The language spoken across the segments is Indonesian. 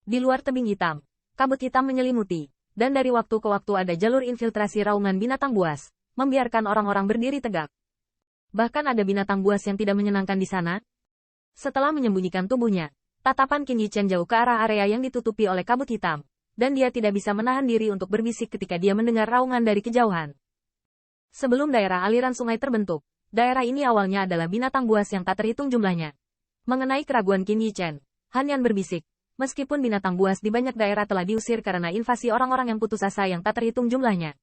Di luar tebing hitam, kabut hitam menyelimuti, dan dari waktu ke waktu ada jalur infiltrasi raungan binatang buas, membiarkan orang-orang berdiri tegak. Bahkan ada binatang buas yang tidak menyenangkan di sana. Setelah menyembunyikan tubuhnya, tatapan Qin Yichen jauh ke arah area yang ditutupi oleh kabut hitam, dan dia tidak bisa menahan diri untuk berbisik ketika dia mendengar raungan dari kejauhan. Sebelum daerah aliran sungai terbentuk, daerah ini awalnya adalah binatang buas yang tak terhitung jumlahnya. Mengenai keraguan Qin Yichen, Han Yan berbisik, meskipun binatang buas di banyak daerah telah diusir karena invasi orang-orang yang putus asa yang tak terhitung jumlahnya.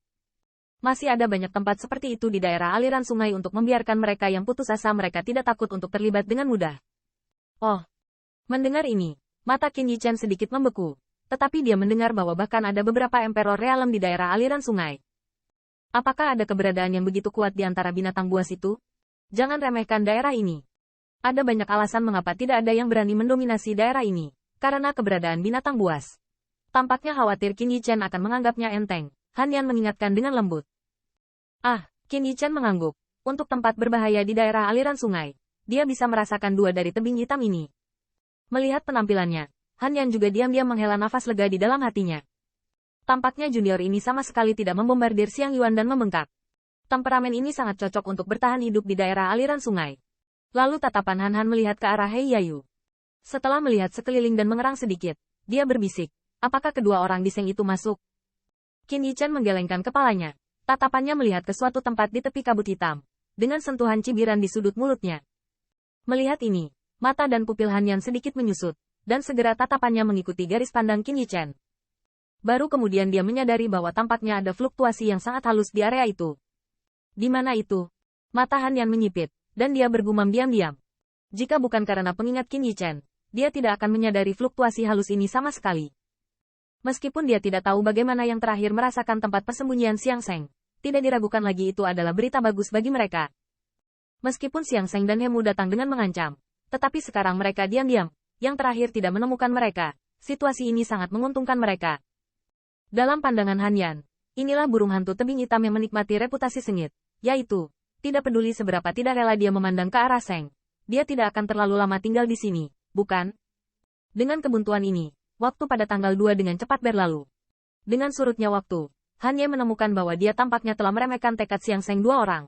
Masih ada banyak tempat seperti itu di daerah aliran sungai untuk membiarkan mereka yang putus asa mereka tidak takut untuk terlibat dengan mudah. Oh. Mendengar ini, mata Qin Yichen sedikit membeku, tetapi dia mendengar bahwa bahkan ada beberapa Emperor Realem di daerah aliran sungai. Apakah ada keberadaan yang begitu kuat di antara binatang buas itu? Jangan remehkan daerah ini. Ada banyak alasan mengapa tidak ada yang berani mendominasi daerah ini, karena keberadaan binatang buas. Tampaknya khawatir Qin Yichen akan menganggapnya enteng, Han Yan mengingatkan dengan lembut. Qin Yichen mengangguk. Untuk tempat berbahaya di daerah aliran sungai, dia bisa merasakan dua dari tebing hitam ini. Melihat penampilannya, Han Yan juga diam-diam menghela nafas lega di dalam hatinya. Tampaknya junior ini sama sekali tidak membombardir Xiang Yuan dan membengkak. Temperamen ini sangat cocok untuk bertahan hidup di daerah aliran sungai. Lalu tatapan Han Han melihat ke arah He Yayu. Setelah melihat sekeliling dan mengerang sedikit, dia berbisik, apakah kedua orang di seng itu masuk? Qin Yichen menggelengkan kepalanya. Tatapannya melihat ke suatu tempat di tepi kabut hitam, dengan sentuhan cibiran di sudut mulutnya. Melihat ini, mata dan pupil Han Yan sedikit menyusut, dan segera tatapannya mengikuti garis pandang Qin Yichen. Baru kemudian dia menyadari bahwa tampaknya ada fluktuasi yang sangat halus di area itu. Di mana itu? Mata Han Yan menyipit, dan dia bergumam diam-diam. Jika bukan karena pengingat Qin Yichen, dia tidak akan menyadari fluktuasi halus ini sama sekali. Meskipun dia tidak tahu bagaimana yang terakhir merasakan tempat persembunyian Xiang Sheng, tidak diragukan lagi itu adalah berita bagus bagi mereka. Meskipun Xiang Sheng dan Hemu datang dengan mengancam, tetapi sekarang mereka diam-diam, yang terakhir tidak menemukan mereka, situasi ini sangat menguntungkan mereka. Dalam pandangan Han Yan, inilah burung hantu tebing hitam yang menikmati reputasi sengit, yaitu, tidak peduli seberapa tidak rela dia memandang ke arah Sheng, dia tidak akan terlalu lama tinggal di sini, bukan? Dengan kebuntuan ini, waktu pada tanggal 2 dengan cepat berlalu. Dengan surutnya waktu, Han Ye menemukan bahwa dia tampaknya telah meremehkan tekad Xiang Sheng dua orang.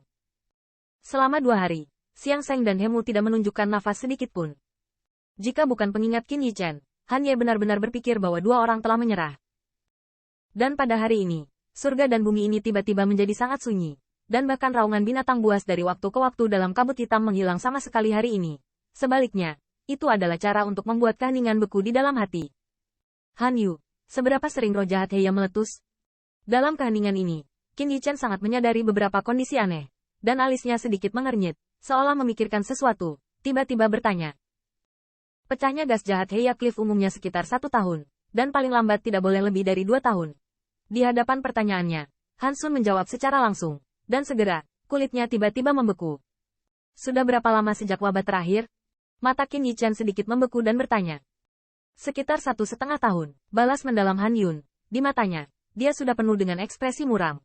Selama 2 hari, Xiang Sheng dan Hemu tidak menunjukkan nafas sedikit pun. Jika bukan pengingat Qin Yichen, Han Ye benar-benar berpikir bahwa dua orang telah menyerah. Dan pada hari ini, surga dan bumi ini tiba-tiba menjadi sangat sunyi, dan bahkan raungan binatang buas dari waktu ke waktu dalam kabut hitam menghilang sama sekali hari ini. Sebaliknya, itu adalah cara untuk membuat keheningan beku di dalam hati. Han Yu, seberapa sering roh jahat Heya meletus? Dalam keheningan ini, Qin Yichen sangat menyadari beberapa kondisi aneh, dan alisnya sedikit mengernyit, seolah memikirkan sesuatu, tiba-tiba bertanya. Pecahnya gas jahat Heya Cliff umumnya sekitar 1 tahun, dan paling lambat tidak boleh lebih dari 2 tahun. Di hadapan pertanyaannya, Han Sun menjawab secara langsung, dan segera, kulitnya tiba-tiba membeku. Sudah berapa lama sejak wabah terakhir? Mata Qin Yichen sedikit membeku dan bertanya. Sekitar 1,5 tahun, balas mendalam Han Yun. Di matanya, dia sudah penuh dengan ekspresi muram.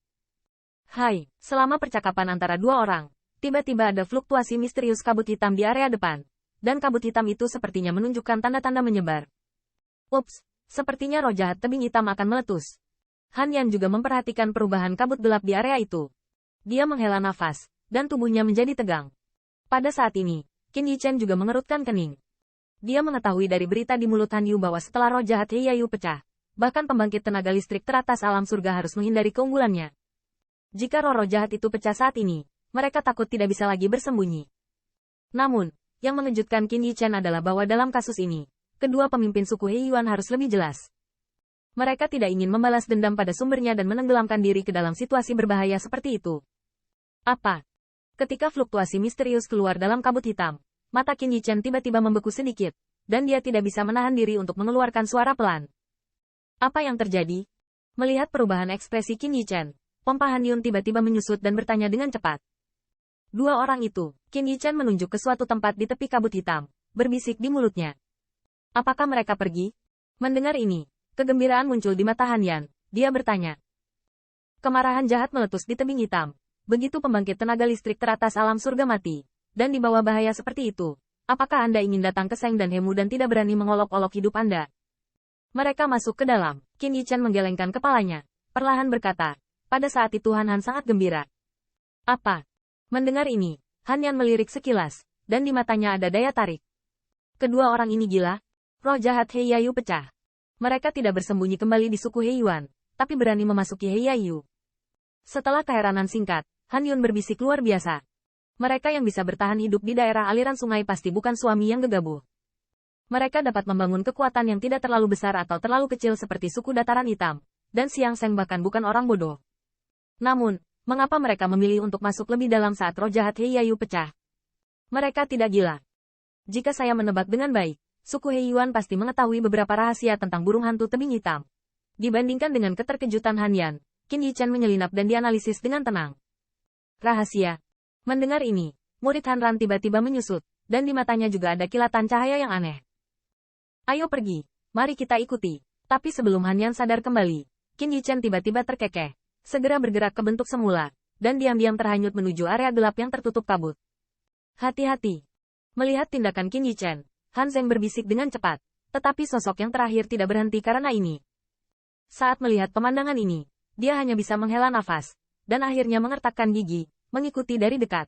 Hai, selama percakapan antara dua orang, tiba-tiba ada fluktuasi misterius kabut hitam di area depan, dan kabut hitam itu sepertinya menunjukkan tanda-tanda menyebar. Ups, sepertinya roh jahat tebing hitam akan meletus. Han Yan juga memperhatikan perubahan kabut gelap di area itu. Dia menghela nafas, dan tubuhnya menjadi tegang. Pada saat ini, Qin Yichen juga mengerutkan kening. Dia mengetahui dari berita di mulut Han Yu bahwa setelah roh jahat He Yayu pecah, bahkan pembangkit tenaga listrik teratas alam surga harus menghindari keunggulannya. Jika roh-roh jahat itu pecah saat ini, mereka takut tidak bisa lagi bersembunyi. Namun, yang mengejutkan Qin Yichen adalah bahwa dalam kasus ini, kedua pemimpin suku He Yuan harus lebih jelas. Mereka tidak ingin membalas dendam pada sumbernya dan menenggelamkan diri ke dalam situasi berbahaya seperti itu. Apa? Ketika fluktuasi misterius keluar dalam kabut hitam, mata Qin Yichen tiba-tiba membeku sedikit, dan dia tidak bisa menahan diri untuk mengeluarkan suara pelan. Apa yang terjadi? Melihat perubahan ekspresi Qin Yichen, pompa Han Yun tiba-tiba menyusut dan bertanya dengan cepat. Dua orang itu, Qin Yichen menunjuk ke suatu tempat di tepi kabut hitam, berbisik di mulutnya. Apakah mereka pergi? Mendengar ini, kegembiraan muncul di mata Han Yan. Dia bertanya. Kemarahan jahat meletus di tebing hitam. Begitu pembangkit tenaga listrik teratas alam surga mati, dan di bawah bahaya seperti itu, apakah Anda ingin datang ke Sheng dan Hemu dan tidak berani mengolok-olok hidup Anda? Mereka masuk ke dalam. Qin Yichen menggelengkan kepalanya, perlahan berkata. Pada saat itu Han Han sangat gembira. Apa? Mendengar ini, Han Yan melirik sekilas, dan di matanya ada daya tarik. Kedua orang ini gila? Roh jahat He Yayu pecah. Mereka tidak bersembunyi kembali di suku He Yuan, tapi berani memasuki He Yayu. Setelah keheranan singkat, Han Yun berbisik luar biasa. Mereka yang bisa bertahan hidup di daerah aliran sungai pasti bukan suami yang gegabah. Mereka dapat membangun kekuatan yang tidak terlalu besar atau terlalu kecil seperti suku dataran hitam, dan Siang Seng bahkan bukan orang bodoh. Namun, mengapa mereka memilih untuk masuk lebih dalam saat roh jahat He Yayu pecah? Mereka tidak gila. Jika saya menebak dengan baik, suku He Yuan pasti mengetahui beberapa rahasia tentang burung hantu tebing hitam. Dibandingkan dengan keterkejutan Han Yan, Qin Yichen menyelinap dan dianalisis dengan tenang. Rahasia. Mendengar ini, murid Han Ran tiba-tiba menyusut, dan di matanya juga ada kilatan cahaya yang aneh. Ayo pergi, mari kita ikuti. Tapi sebelum Han Yan sadar kembali, Qin Yichen tiba-tiba terkekeh, segera bergerak ke bentuk semula, dan diam-diam terhanyut menuju area gelap yang tertutup kabut. Hati-hati. Melihat tindakan Qin Yichen, Han Zeng berbisik dengan cepat, tetapi sosok yang terakhir tidak berhenti karena ini. Saat melihat pemandangan ini, dia hanya bisa menghela nafas, dan akhirnya mengertakkan gigi, mengikuti dari dekat.